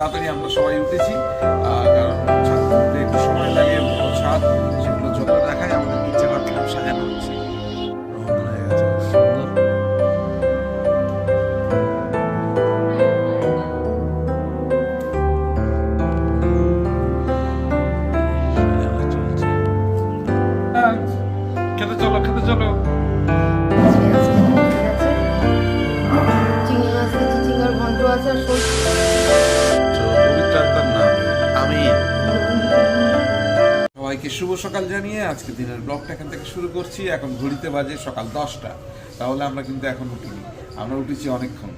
তাড়াতাড়ি আমরা সবাই উঠেছি, কারণ ছাদ তুলতে একটু সময় লাগে। বড় ছাদ, সেগুলো চলে দেখায়। আমাদের নিচে ঘর কিরকম সাজানো হচ্ছে, রং হয়ে গেছে খুব সুন্দর। সাজানো চলছে। খেতে চলো, খেতে চলো। চিংড়ি মাছ আছে, চিচিঙ্গার ঘন্ট আছে, আর সবাইকে শুভ সকাল জানিয়ে আজকে দিনের ব্লগটা এখান থেকে শুরু করছি। এখন ঘড়িতে বাজে সকাল 10টা। তাহলে আমরা কিন্তু এখন উঠিনি, আমরা উঠেছি অনেকক্ষণ।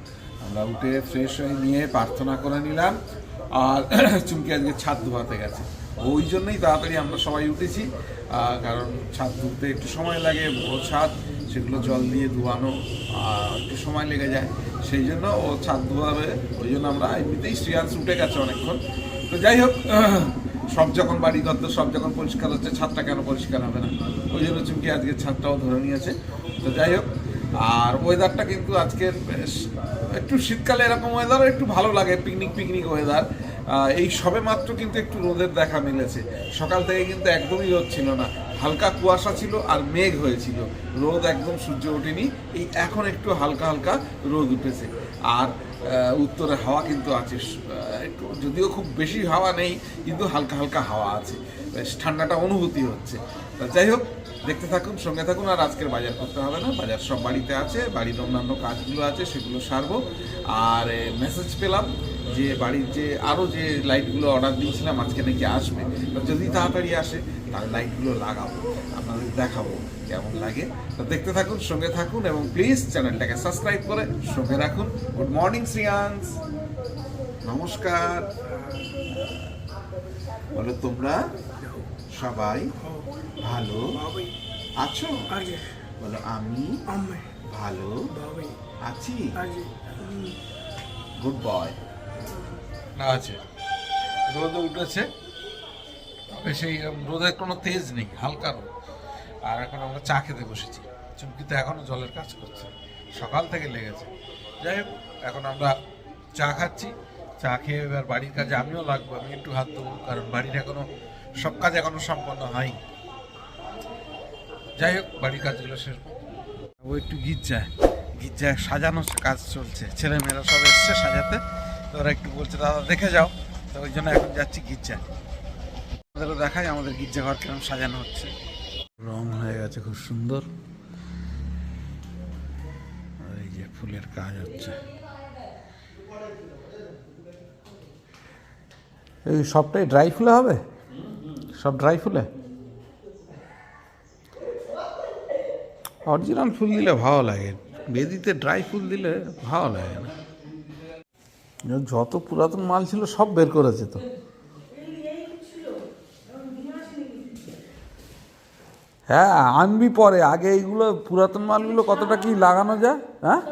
আমরা উঠে ফ্রেশ হয়ে নিয়ে প্রার্থনা করে নিলাম, আর চুমকি আজকে ছাদ ধোয়াতে গেছে। ওই জন্যই তাড়াতাড়ি আমরা সবাই উঠেছি, কারণ ছাদ ধুতে একটু সময় লাগে। বড় ছাদ, সেগুলো জল দিয়ে ধোয়ানো একটু সময় লেগে যায়। সেই জন্য ও ছাদ ধোয়াবে, ওই জন্য আমরা এমনিতেই শ্রেয়াংশ উঠে গেছে অনেকক্ষণ। তো যাই হোক, সব যখন বাড়িঘর তো সব যখন পরিষ্কার হচ্ছে, ছাদটা কেন পরিষ্কার হবে না? ওই জন্য চুমকি আজকে ছাদটাও ধরে নিয়েছে। তো যাই হোক, আর ওয়েদারটা কিন্তু আজকের একটু শীতকালে এরকম ওয়েদারও একটু ভালো লাগে, পিকনিক পিকনিক ওয়েদার। এই সবে মাত্র কিন্তু একটু রোদের দেখা মিলেছে। সকাল থেকে কিন্তু একদমই রোদ ছিল না, হালকা কুয়াশা ছিল আর মেঘ হয়েছিল। রোদ একদম সূর্য ওঠেনি, এই এখন একটু হালকা হালকা রোদ উঠেছে। আর উত্তরে হাওয়া কিন্তু আছে, একটু যদিও খুব বেশি হাওয়া নেই, কিন্তু হালকা হালকা হাওয়া আছে, বেশ ঠান্ডাটা অনুভূতি হচ্ছে। যাই হোক, দেখতে থাকুন, সঙ্গে থাকুন। আর আজকের বাজার করতে হবে না, বাজার সব বাড়িতে আছে, বাড়ির অন্যান্য কাজগুলো আছে, সেগুলো সারবো। আর মেসেজ পেলাম যে বাড়ির যে আরও যে লাইটগুলো অর্ডার দিয়েছিলাম আজকে নাকি আসবে। যদি তাড়াতাড়ি আসে তাহলে লাইটগুলো লাগাবো, আপনাদের দেখাবো কেমন লাগে। তো দেখতে থাকুন, সঙ্গে থাকুন, এবং প্লিজ চ্যানেলটাকে সাবস্ক্রাইব করে সঙ্গে রাখুন। গুড মর্নিং শ্রিয়াংশ, নমস্কার। বলো, তোমরা সবাই ভালো আছো? বলো, আমি ভালো আছি। Good boy. না আছে, রোদ উঠেছে, তবে সেই রোদের কোনো তেজ নেই, হালকা রোদ। আর এখন আমরা চা খেতে বসেছি। চুমকি তো এখনো জলের কাজ করছে, সকাল থেকে লেগেছে। যাই হোক, এখন আমরা চা খাচ্ছি। চা খেয়ে এবার বাড়ির কাজে আমিও লাগবো, আমি একটু হাত দেবো, কারণ বাড়ির এখনো সব কাজ এখনো সম্পন্ন হয়নি। যাই হোক, বাড়ির কাজগুলো শেষ। ও একটু গির্জায় সাজানো কাজ চলছে, ছেলেমেয়েরা সব এসছে সাজাতে। তো ওরা একটু বলছে, দাদা দেখে যাও। তো ওই জন্য এখন যাচ্ছি গির্জায়। আমাদেরও দেখায় আমাদের গির্জা ঘর কেমন সাজানো হচ্ছে। রং হয়ে গেছে খুব সুন্দর, আর এই যে ফুলের কাজ হচ্ছে। এই সবটাই ড্রাই ফুলে হবে, সব ড্রাই ফুলে। অরিজিনাল ফুল দিলে ভালো লাগে, বেদিতে ড্রাই ফুল দিলে ভালো লাগে না। যত পুরাতন মাল ছিল সব বের করেছে তো। হ্যাঁ, আনবি পরে, আগে এইগুলো পুরাতন মালগুলো কতটা কি লাগানো যায়। হ্যাঁ,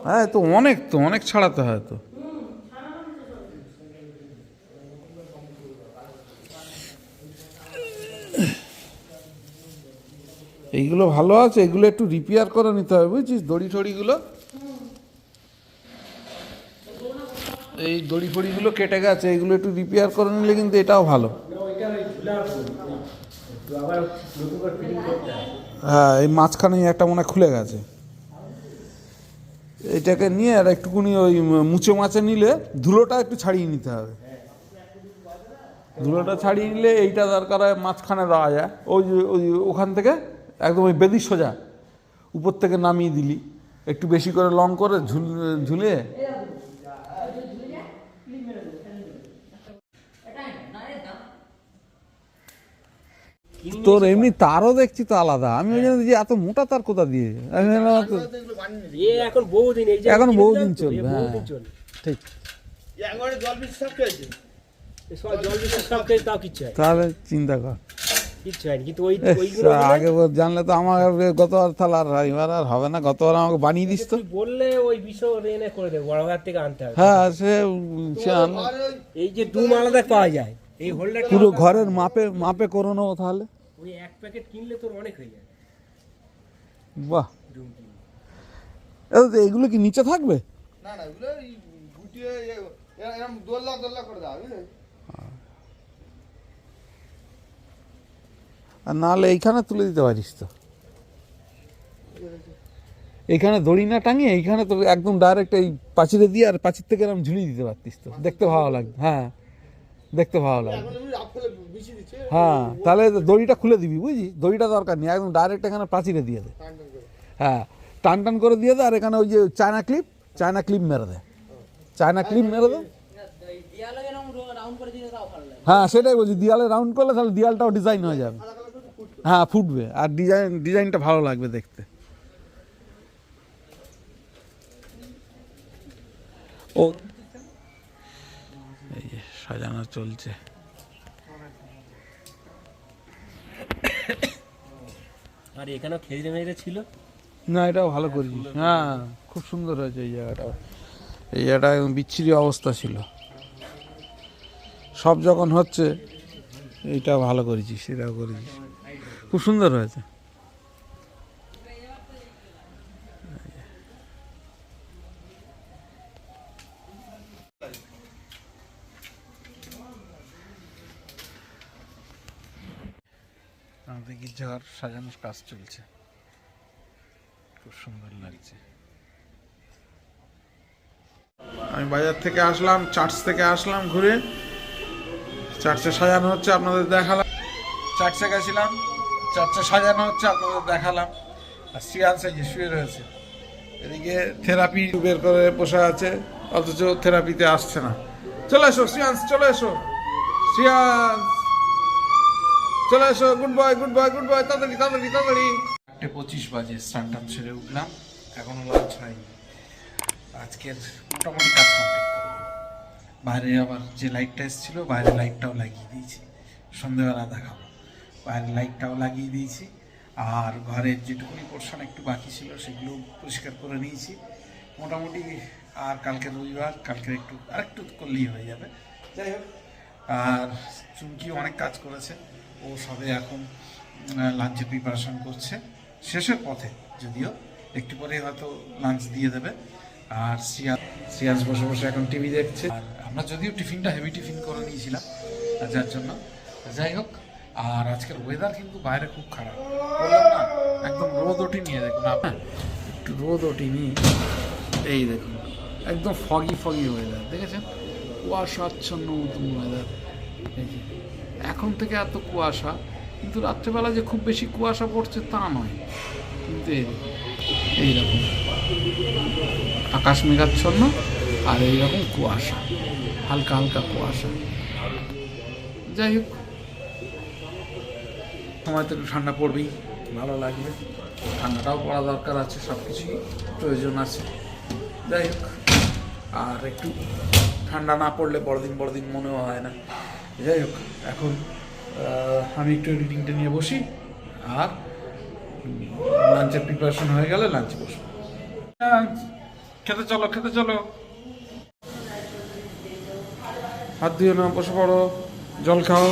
হ্যাঁ, তো অনেক ছাড়াতে হয় তো। এইগুলো ভালো আছে, এগুলো একটু রিপেয়ার করে নিতে হবে, বুঝছিস? দড়ি টড়িগুলো, এই দড়ি ফড়িগুলো কেটে গেছে, এইগুলো একটু রিপেয়ার করে নিলে কিন্তু এটাও ভালো। হ্যাঁ, এই মাঝখানে একটা মনে খুলে গেছে, এটাকে নিয়ে আর একটুকুনি ওই মুছে মাছে নিলে ধুলোটা একটু ছাড়িয়ে নিতে হবে। ধুলোটা ছাড়িয়ে নিলে এইটা দরকার হয় মাঝখানে দেওয়া যায়, ওই ওখান থেকে একদম ওই বেদির সোজা উপর থেকে নামিয়ে দিলি, একটু বেশি করে লং করে ঝুলে। তোর এমনি তারও দেখছি তো আলাদা, আমি ওই জন্য যে এত মোটা তার কোথা দিয়ে, এখন বহুদিন চলবে। হ্যাঁ ঠিক, তাহলে চিন্তা কর। আগে জানলে তো আমার গতবার তাহলে আর হবে না, গতবার আমাকে বানিয়ে দিস তো বললে ওই বিষয় এনে করে দেবো, বড় ঘর থেকে আনতে হবে। হ্যাঁ, সে এই যে ডুম আলাদা পাওয়া যায়, এই হোল্ডার পুরো ঘরের মাপে করে নেবো তাহলে। ওই এক প্যাকেট কিনলে তোর অনেক হয়ে যায়। বাহ, এগুলো কি নিচে থাকবে? না না, এগুলো এই গুটিয়ে এরকম দোল্লা দোল্লা করে দাও, বুঝলে? আর নাহলে এইখানে তুলে দিতে পারিস তো, এইখানে দড়ি না টাঙিয়ে এইখানে তো একদম ডাইরেক্ট এই পাঁচিরে দিয়ে আর পাঁচির থেকে এরকম ঝুলিয়ে দিতে পারতিস তো, দেখতে ভালো লাগবে। হ্যাঁ, দেখতে ভালো লাগবে। এখন আমি রাত ফেলে বিছিয়ে দিচ্ছি, হ্যাঁ, তাহলে দড়িটা খুলে দিবি, বুঝলি? দড়িটা দরকার নেই, একদম ডাইরেক্ট এখানে প্রাচীরে দিয়ে দে। টান টান করে। হ্যাঁ, টান টান করে দিয়ে দে। আর এখানে ওই যে চায়না ক্লিপ মেরে দে, চায়না ক্লিপ মেরে দে। হ্যাঁ, সেটাই বলছি, দেয়ালে রাউন্ড করলে তাহলে দেয়ালটাও ডিজাইন হয়ে যাবে। হ্যাঁ, ফুটবে, আর ডিজাইনটা ভালো লাগবে দেখতে। ও এই যে সাজানো চলছে। আর এখানে খেজড়ে মেজড়ে ছিল না, এটাও ভালো করেছিস। হ্যাঁ, খুব সুন্দর হয়েছে এই জায়গাটাও। এই জায়গাটা একদম বিচ্ছিরি অবস্থা ছিল, সব যখন হচ্ছে এইটা ভালো করেছিস, এটাও করেছিস, খুব সুন্দর হয়েছে। আমাদের গির্জাঘর সাজানোর কাজ চলছে, খুব সুন্দর লাগছে। আমি বাজার থেকে আসলাম, চার্চ থেকে আসলাম ঘুরে, চার্চে সাজানো হচ্ছে আপনাদের দেখালাম। চার্চে গেছিলাম, চার্চে সাজানো হচ্ছে আপনাদের দেখালাম। আর শ্রিয়াংশ এই যে শুয়ে রয়েছে, এদিকে থেরাপি বের করে বসে আছে, অথচ থেরাপিতে আসছে না। চলে এসো শ্রিয়াংশ, চলে এসো শ্রিয়াংশ, চলে এসো। Good boy, good boy, good boy, তাড়াতাড়ি তাড়াতাড়ি তাড়াতাড়ি। 8:25 বাজে, স্নান টান সেরে উঠলাম, এখনো লাঞ্চ হয়নি। আজকের মোটামুটি কাজ কমপ্লিট করবো। বাইরে আবার যে লাইটটা এসেছিল, বাইরে লাইটটাও লাগিয়ে দিয়েছি, সন্ধ্যেবেলা দেখাবো। বাইরে লাইটটাও লাগিয়ে দিয়েছি, আর ঘরের যেটুকুনি পোর্শন একটু বাকি ছিল সেগুলো পরিষ্কার করে নিয়েছি মোটামুটি। আর কালকে রবিবার, কালকে আরেকটু করলেই হয়ে যাবে। যাই হোক, আর চুমকিও অনেক কাজ করেছে, ও সবে এখন লাঞ্চের প্রিপারেশন করছে, শেষের পথে, যদিও একটু পরে হয়তো লাঞ্চ দিয়ে দেবে। আর সিয়াজ বসে বসে এখন টিভি দেখছে। আর আমরা যদিও টিফিনটা হেভি টিফিন করে নিয়েছিলাম, যার জন্য। যাই হোক, আর আজকের ওয়েদার কিন্তু বাইরে খুব খারাপ, বললাম না, একদম রোদ ওঠেনি। দেখুন আপনার, একটু রোদ ওঠেনি, এই দেখুন একদম ফগি ওয়েদার, দেখেছেন? কুয়াশাচ্ছন্ন মতন ওয়েদার। এই যে এখন থেকে এত কুয়াশা, কিন্তু রাত্রেবেলা যে খুব বেশি কুয়াশা পড়ছে তা নয়, কিন্তু এইরকম আকাশ মেঘাচ্ছন্ন আর এইরকম কুয়াশা, হালকা হালকা কুয়াশা। যাই হোক, সময় তো একটু ঠান্ডা পড়বেই, ভালো লাগবে। ঠান্ডাটাও পড়া দরকার আছে, সব কিছুই প্রয়োজন আছে। যাই হোক, আর একটু ঠান্ডা না পড়লে বড়দিন মনেও হয় না। যাই হোক, এখন আমি একটু এডিটিংটা নিয়ে বসি, আর লাঞ্চের প্রিপারেশন হয়ে গেলে লাঞ্চে বসবো। খেতে চলো, হাত দিও না, বসে পড়ো, জল খাও।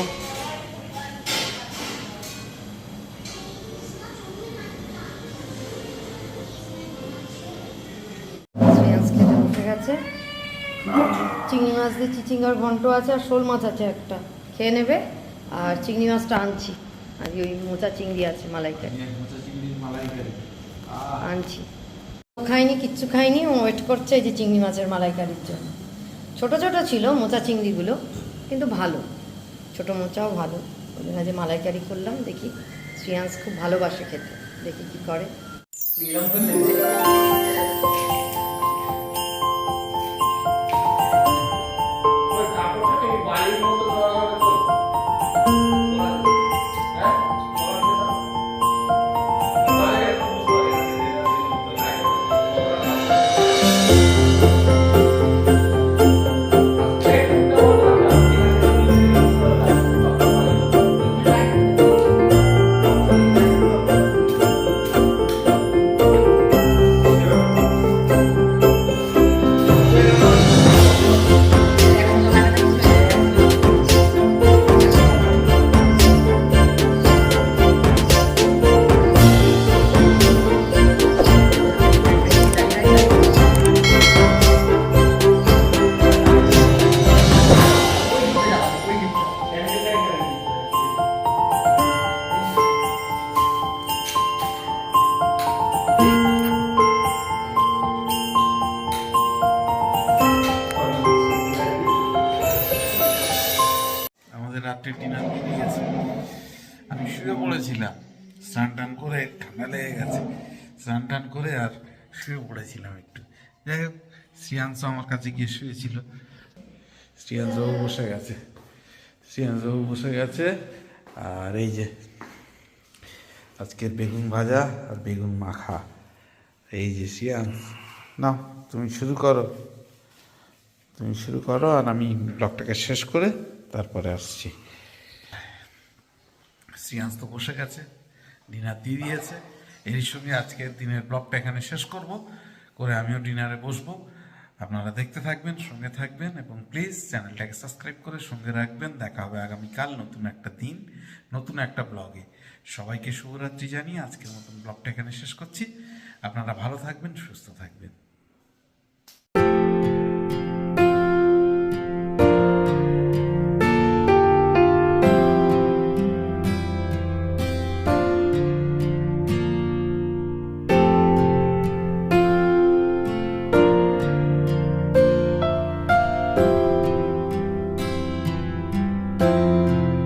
শ্রেয়াংস খেতে বসে গেছে। চিংড়ি মাছ দিয়ে চিচিঙ্গার ঘন্ট আছে, আর শোল মাছ আছে একটা, খেয়ে নেবে। আর চিংড়ি মাছটা আনছি, আর ওই মোচা চিংড়ি আছে, মালাইকারি আনছি। খাইনি, কিচ্ছু খাইনি, ও ওয়েট করছে এই যে চিংড়ি মাছের মালাইকারির জন্য। ছোট ছোট ছিল মোচা চিংড়িগুলো, কিন্তু ভালো, ছোট মোচাও ভালো। ওই জন্য যে মালাইকারি করলাম। দেখি, শ্রেয়াংস খুব ভালোবাসে খেতে, দেখি কি করে। রাত্রে ডিনার দিয়ে দিয়েছে। আমি শুয়ে পড়েছিলাম, স্নান টান করে, ঠান্ডা লেগে গেছে, স্নান টান করে আর শুয়ে পড়েছিলাম একটু। যাই হোক, শ্রিয়াংশ আমার কাছে গিয়ে শুয়েছিল। শ্রিয়াংশবাবু বসে গেছে, শ্রিয়াংশবাবু বসে গেছে। আর এই যে আজকের বেগুন ভাজা আর বেগুন মাখা। এই যে শ্রিয়াংশ, নাও তুমি শুরু করো, তুমি শুরু করো, আর আমি ব্লগটাকে শেষ করে তারপরে আসছি। শ্রিয়াংশ তো বসে গেছে, ডিনার দিয়ে দিয়েছে। এরই সঙ্গে আজকের দিনের ব্লগটা এখানে শেষ করব, করে আমিও ডিনারে বসবো। আপনারা দেখতে থাকবেন, সঙ্গে থাকবেন, এবং প্লিজ চ্যানেলটাকে সাবস্ক্রাইব করে সঙ্গে রাখবেন। দেখা হবে আগামীকাল নতুন একটা দিন, নতুন একটা ব্লগে। সবাইকে শুভরাত্রি জানিয়ে আজকের মতন ব্লগটা এখানে শেষ করছি। আপনারা ভালো থাকবেন, সুস্থ থাকবেন।